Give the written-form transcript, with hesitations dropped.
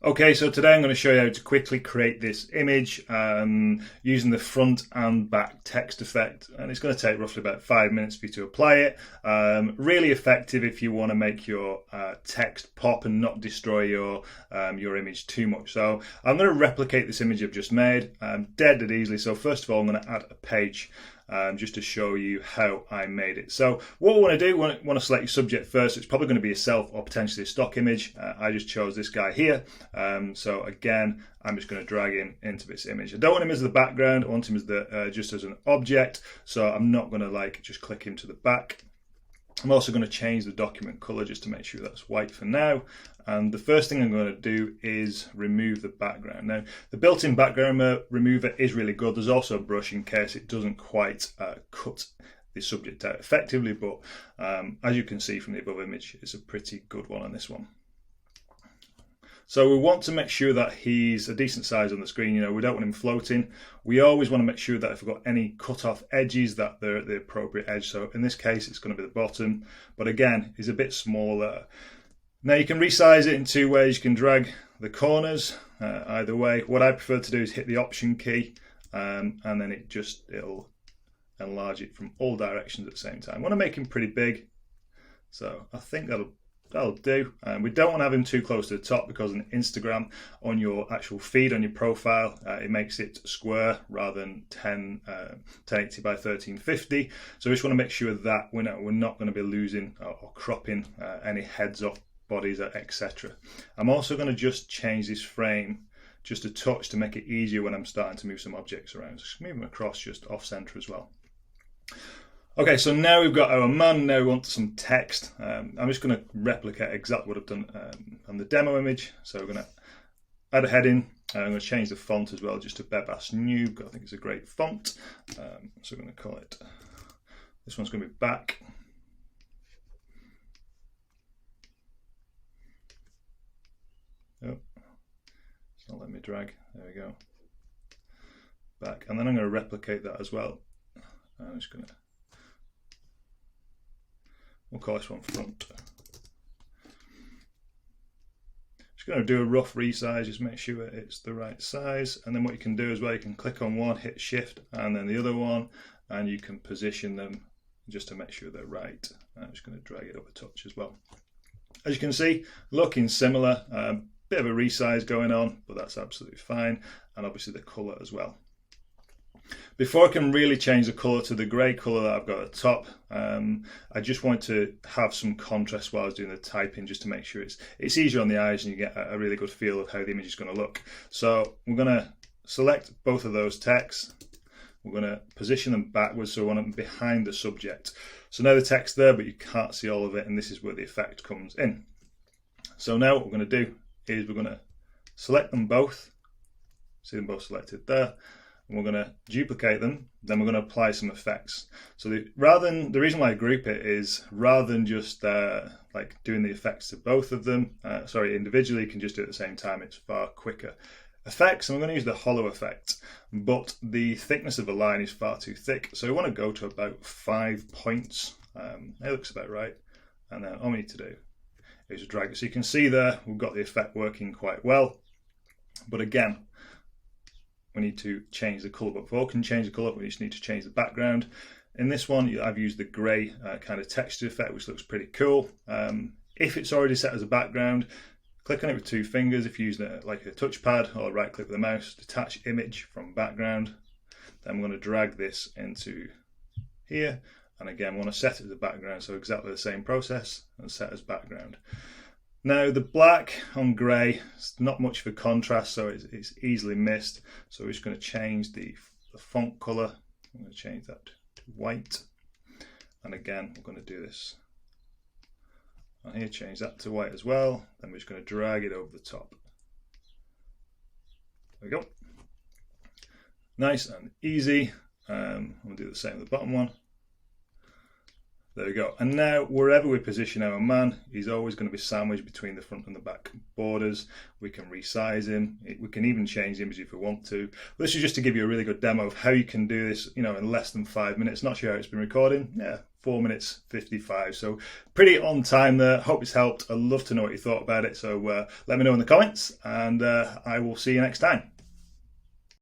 Okay, so today I'm going to show you how to quickly create this image using the front and back text effect, and it's going to take roughly about 5 minutes for you to apply it. Really effective if you want to make your text pop and not destroy your image too much. So I'm going to replicate this image I've just made dead easily. So first of all, I'm going to add a page just to show you how I made it. So what we want to do, we want to select your subject first. It's probably going to be yourself or potentially a stock image. I just chose this guy here. So again, I'm just going to drag him into this image. I don't want him as the background. I want him as just as an object. So I'm not going to just click him to the back. I'm also going to change the document color just to make sure that's white for now. And the first thing I'm going to do is remove the background. Now, the built-in background remover is really good. There's also a brush in case it doesn't quite cut the subject out effectively, but as you can see from the above image, it's a pretty good one on this one. So we want to make sure that he's a decent size on the screen. You know, we don't want him floating. We always want to make sure that if we've got any cut off edges, that they're at the appropriate edge. So in this case, it's going to be the bottom, but again, he's a bit smaller. Now you can resize it in two ways. You can drag the corners either way. What I prefer to do is hit the Option key and then it'll enlarge it from all directions at the same time. I want to make him pretty big, so I think that'll do. We don't want to have him too close to the top because on Instagram, on your actual feed, on your profile, it makes it square rather than 1080 by 1350. So we just want to make sure that we're not going to be losing or cropping any heads off bodies, etc. I'm also going to just change this frame just a touch to make it easier when I'm starting to move some objects around. Just move them across just off center as well. Okay, so now we've got our man. Now we want some text. I'm just going to replicate exactly what I've done on the demo image. So we're going to add a heading. I'm going to change the font as well, just to Bebas New. I think it's a great font. So we're going to call it, this one's going to be back. Oh, it's not letting me drag. There we go. Back. And then I'm going to replicate that as well. I'm just going to, we'll call this one front. Just going to do a rough resize, just make sure it's the right size. And then what you can do as well, you can click on one, hit shift, and then the other one, and you can position them just to make sure they're right. I'm just going to drag it up a touch as well. As you can see, looking similar, bit of a resize going on, but that's absolutely fine. And obviously the color as well. Before I can really change the colour to the grey colour that I've got at the top, I just want to have some contrast while I was doing the typing, just to make sure it's easier on the eyes and you get a really good feel of how the image is going to look. So we're going to select both of those texts. We're going to position them backwards, so we want them behind the subject. So now the text's there, but you can't see all of it, and this is where the effect comes in. So now what we're going to do is we're going to select them both. See them both selected there. And we're going to duplicate them, then we're going to apply some effects. So the reason why I group it is, rather than just like doing the effects to both of them, individually, you can just do it at the same time. It's far quicker. Effects, I'm going to use the hollow effect, but the thickness of the line is far too thick. So we want to go to about 5 points. It looks about right. And then all we need to do is drag it. So you can see there, we've got the effect working quite well. But again, we need to change the color, but before we can change the color, we just need to change the background. In this one, I've used the gray kind of texture effect, which looks pretty cool. If it's already set as a background, click on it with 2 fingers. If you're using it like a touchpad, or right click with the mouse, detach image from background. Then I'm going to drag this into here. And again, I want to set it as a background, so exactly the same process, and set as background. Now the black on grey, it's not much for contrast, so it's easily missed. So we're just going to change the font colour. I'm going to change that to white. And again, we're going to do this on here, change that to white as well. Then we're just going to drag it over the top. There we go. Nice and easy. I'm going to do the same with the bottom one. There we go. And now wherever we position our man, he's always going to be sandwiched between the front and the back borders. We can resize him. We can even change the image if we want to. This is just to give you a really good demo of how you can do this, in less than 5 minutes. Not sure how it's been recording. Yeah, 4 minutes 55. So pretty on time there. Hope it's helped. I'd love to know what you thought about it. So let me know in the comments, and I will see you next time.